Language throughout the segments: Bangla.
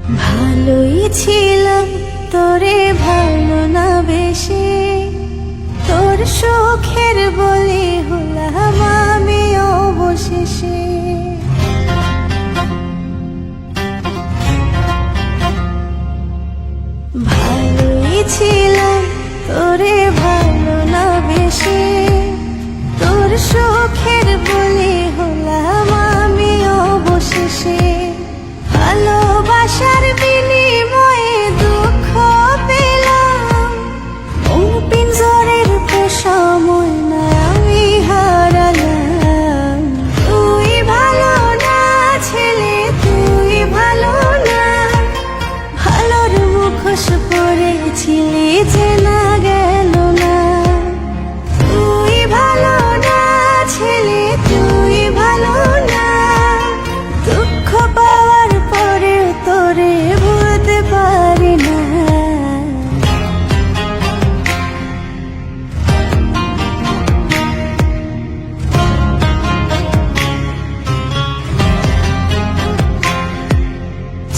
ভালোই ছিলাম তোরে ভালো না বেশি, তোর সুখের বলি হলাম আমি অবশেষে। ভালোই ছিলাম তোরে ভালো না বেশি, তোর সুখের বলি হলাম আমি অবশেষে। ভালোবাসার বিনিময়ে দুঃখ পেলাম, পিঞ্জরের পোষা ময়না আমি হারালাম। তুই ভালো না ছেলে, তুই ভালো না, ভালোর মুখোশ পরেছিলি চেনা গেল না। তুই ভালো না ছেলে, তুই ভালো না, দুঃখ পাওয়ার পরেও তোরে ভুলতে পারি না।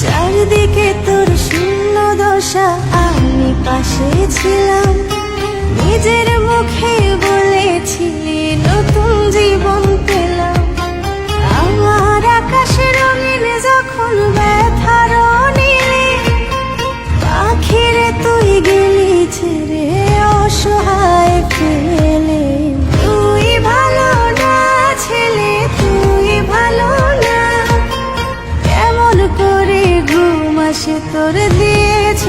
চারদিকে তোর শূন্য দশা, আমি পাশে ছিলাম, নিজের মুখে বলেছিলি নতুন জীবন পেলাম। আমার আকাশ রঙিন যখন ব্যথার নীলে, পাখিরে তুই গেলি ছেড়ে অসহায় ফেলে। তুই ভালো না ছেলে, তুই ভালো না, কেমন করে ঘুম আসে তোর দিয়েছ